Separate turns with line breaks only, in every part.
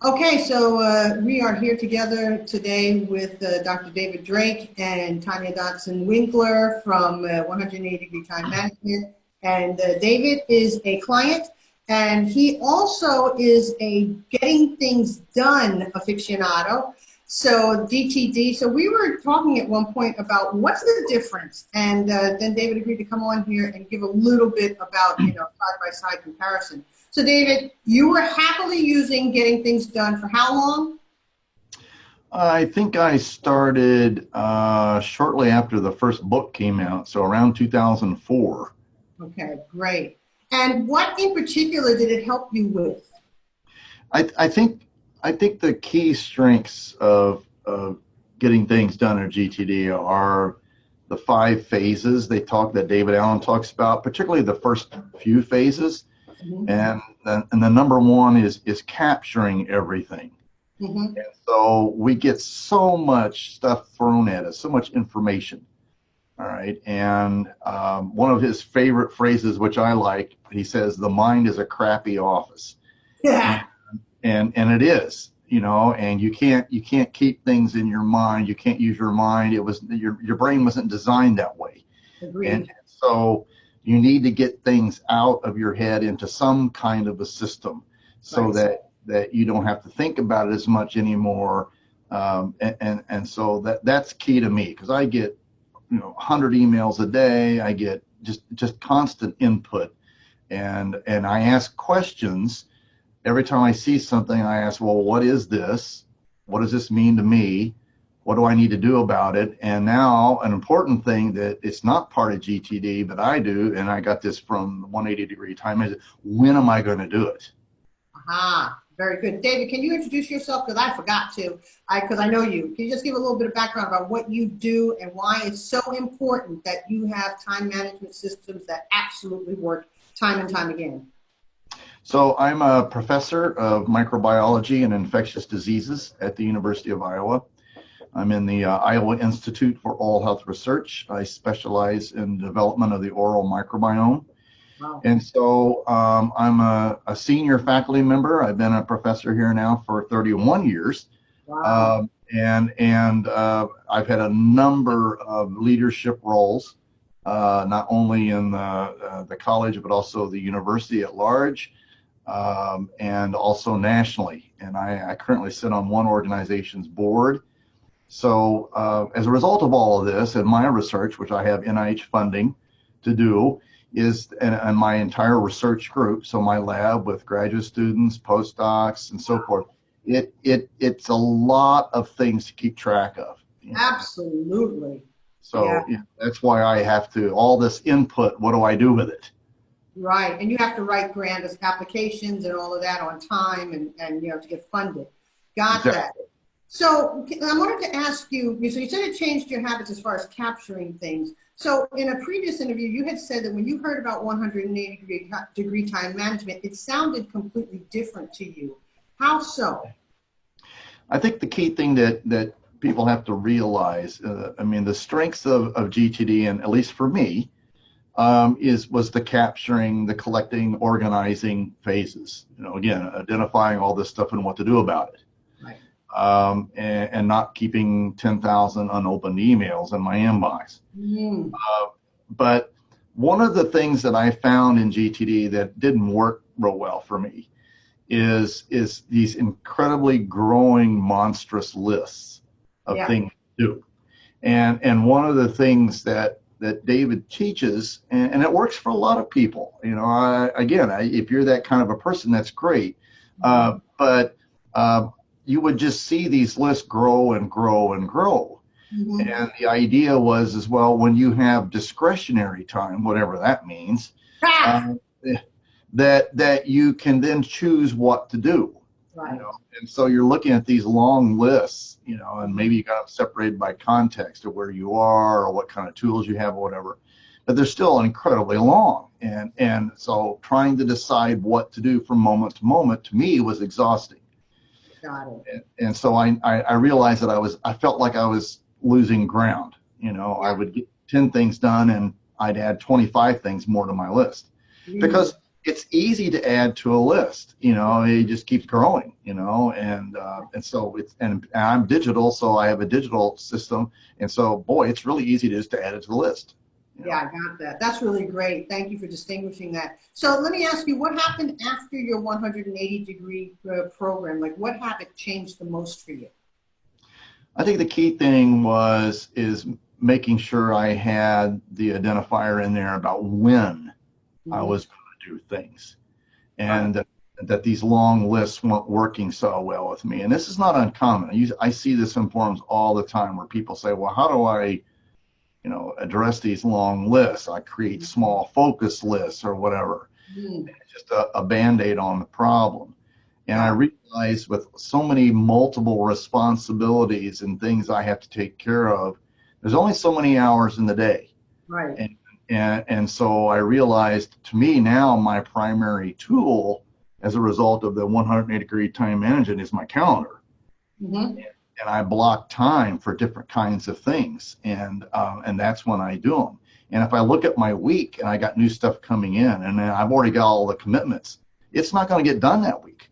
Okay, so we are here together today with Dr. David Drake and Tanya Dotson-Winckler from 180 Degree Time Management. And David is a client, and he also is a getting things done aficionado. So GTD. So we were talking at one point about what's the difference, and then David agreed to come on here and give a little bit about side-by-side comparison. So David, you were happily using getting things done for how long?
I think I started shortly after the first book came out, so around 2004.
Okay, great. And what in particular did it help you with?
I think the key strengths of getting things done at GTD are the 5 phases that David Allen talks about, particularly the first few phases. Mm-hmm. And the number one is capturing everything. Mm-hmm. And so we get so much stuff thrown at us, so much information. All right. And one of his favorite phrases, which I like, he says, the mind is a crappy office.
Yeah.
And it is, and you can't keep things in your mind. You can't use your mind. Your brain wasn't designed that way.
Agreed.
And so you need to get things out of your head into some kind of a system so that you don't have to think about it as much anymore. And so that's key to me, because I get 100 emails a day. I get just constant input, and I ask questions. Every time I see something, I ask, well, what is this? What does this mean to me? What do I need to do about it? And now an important thing that it's not part of GTD, but I do, and I got this from 180 Degree Time, is when am I going to do it?
Aha, very good. David, can you introduce yourself? Because I forgot to, because I know you. Can you just give a little bit of background about what you do and why it's so important that you have time management systems that absolutely work time and time again?
So I'm a professor of microbiology and infectious diseases at the University of Iowa. I'm in the Iowa Institute for Oral Health Research. I specialize in development of the oral microbiome. Wow. And so I'm a senior faculty member. I've been a professor here now for 31 years. Wow. And I've had a number of leadership roles, not only in the college, but also the university at large. And also nationally. And I currently sit on one organization's board. So as a result of all of this and my research, which I have NIH funding to do, and my entire research group, so my lab with graduate students, postdocs, and so forth, it's a lot of things to keep track of.
Absolutely.
So that's why I have to, all this input, what do I do with it?
Right, and you have to write grant applications and all of that on time and to get funded. Got that. So I wanted to ask you, so you said it changed your habits as far as capturing things. So in a previous interview, you had said that when you heard about 180 degree time management, it sounded completely different to you. How so?
I think the key thing that people have to realize, the strengths of GTD, and at least for me, was the capturing, the collecting, organizing phases. Again, identifying all this stuff and what to do about it. Right. And not keeping 10,000 unopened emails in my inbox. Mm. But one of the things that I found in GTD that didn't work real well for me is these incredibly growing, monstrous lists of things to do. And one of the things that David teaches, and it works for a lot of people. If you're that kind of a person, that's great. But you would just see these lists grow and grow and grow. Mm-hmm. And the idea was, as well, when you have discretionary time, whatever that means, that you can then choose what to do. Right. And so you're looking at these long lists, and maybe you got them separated by context of where you are or what kind of tools you have or whatever, but they're still incredibly long. And so trying to decide what to do from moment to moment, to me, was exhausting.
Got it.
And so I realized that I felt like I was losing ground. I would get 10 things done and I'd add 25 things more to my list. Mm-hmm. it's easy to add to a list. It just keeps growing. And so and I'm digital, so I have a digital system, and so boy, it's really easy to add it to the list.
Yeah, I got that. That's really great. Thank you for distinguishing that. So let me ask you, what happened after your 180-degree program? Like, what habit changed the most for you?
I think the key thing is making sure I had the identifier in there about when I was going to do things, and that these long lists weren't working so well with me. And this is not uncommon. I see this in forums all the time where people say, well, how do I address these long lists? I create small focus lists or whatever. It's just a Band-Aid on the problem. And I realize with so many multiple responsibilities and things I have to take care of, there's only so many hours in the day.
Right.
And so I realized, to me now, my primary tool as a result of the 180-degree time management is my calendar. And I block time for different kinds of things, and that's when I do them. And if I look at my week and I got new stuff coming in, and then I've already got all the commitments, it's not going to get done that week.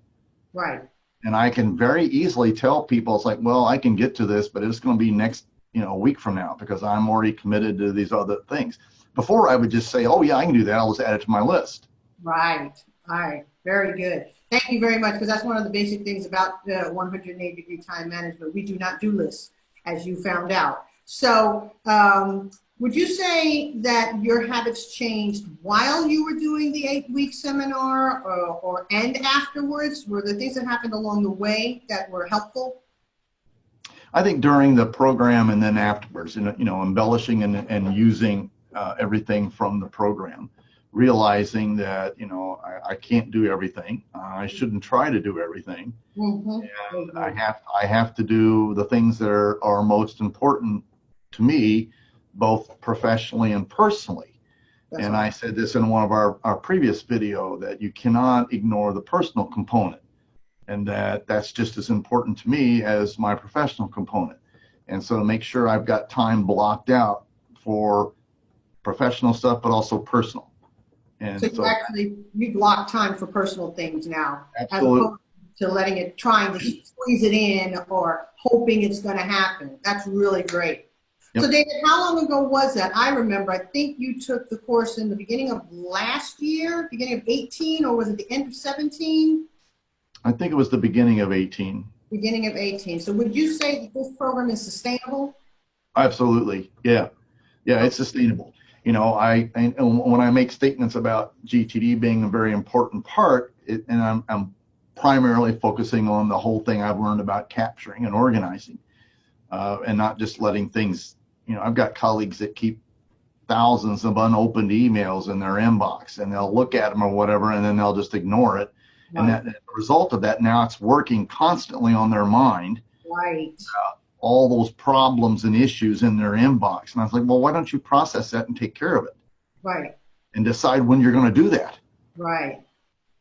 Right.
And I can very easily tell people, it's like, well, I can get to this, but it's going to be next, a week from now, because I'm already committed to these other things. Before, I would just say, oh yeah, I can do that. I'll just add it to my list.
Right. All right. Very good. Thank you very much, because that's one of the basic things about 180-degree time management. We do not do lists, as you found out. So would you say that your habits changed while you were doing the 8-week seminar and afterwards? Were there things that happened along the way that were helpful?
I think during the program and then afterwards, embellishing and using everything from the program, realizing that I can't do everything. I shouldn't try to do everything. And I have to do the things that are most important to me, both professionally and personally. That's and right. I said this in one of our previous video, that you cannot ignore the personal component, and that's just as important to me as my professional component. And so to make sure I've got time blocked out for professional stuff, but also personal. And
so you block time for personal things now,
absolutely,
as opposed to trying to squeeze it in or hoping it's going to happen. That's really great. Yep. So David, how long ago was that? I remember, I think you took the course in the beginning of last year, beginning of 18, or was it the end of 17?
I think it was the beginning of 18.
Beginning of 18. So would you say that this program is sustainable?
Absolutely. Yeah. Yeah, it's sustainable. When I make statements about GTD being a very important part, and I'm primarily focusing on the whole thing I've learned about capturing and organizing, and not just letting things, I've got colleagues that keep thousands of unopened emails in their inbox, and they'll look at them or whatever, and then they'll just ignore it. Right. And that, as a result of that, now it's working constantly on their mind.
Right.
All those problems and issues in their inbox. And I was like, well, why don't you process that and take care of it?
Right.
And decide when you're going to do that.
Right.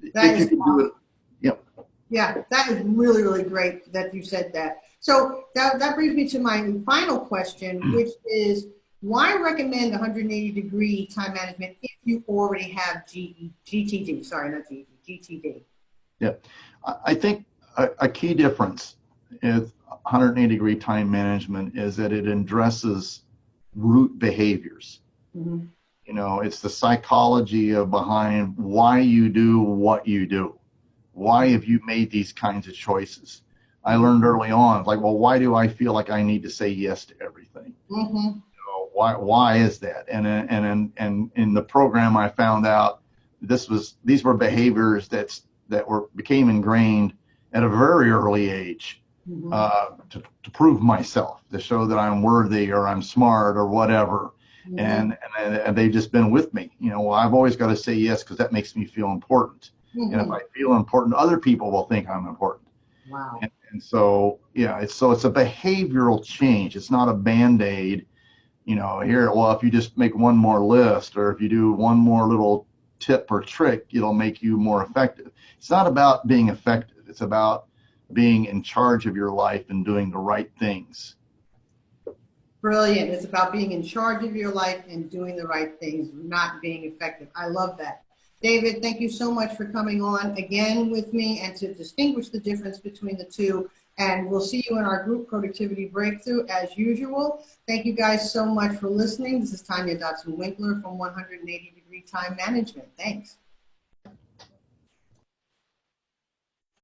If you can do it. Yep.
Yeah, that is really, really great that you said that. So that brings me to my final question, which is, why recommend 180-degree time management if you already have GTD? Sorry, not GTD, GTD.
Yeah. I think a key difference is 180-degree time management is that it addresses root behaviors. Mm-hmm. It's the psychology behind why you do what you do. Why have you made these kinds of choices? I learned early on, like, well, why do I feel like I need to say yes to everything? Mm-hmm. Why is that? And in the program, I found out these were behaviors that became ingrained at a very early age. Mm-hmm. To prove myself, to show that I'm worthy or I'm smart or whatever. Mm-hmm. And they've just been with me. I've always got to say yes because that makes me feel important. Mm-hmm. And if I feel important, other people will think I'm important.
Wow.
And so, yeah, it's a behavioral change. It's not a Band-Aid, if you just make one more list, or if you do one more little tip or trick, it'll make you more effective. It's not about being effective. It's about being in charge of your life and doing the right things.
Brilliant. It's about being in charge of your life and doing the right things, not being effective. I love that. David, thank you so much for coming on again with me and to distinguish the difference between the two. And we'll see you in our group productivity breakthrough as usual. Thank you guys so much for listening. This is Tanya Dotson-Winckler from 180 Degree Time Management. Thanks.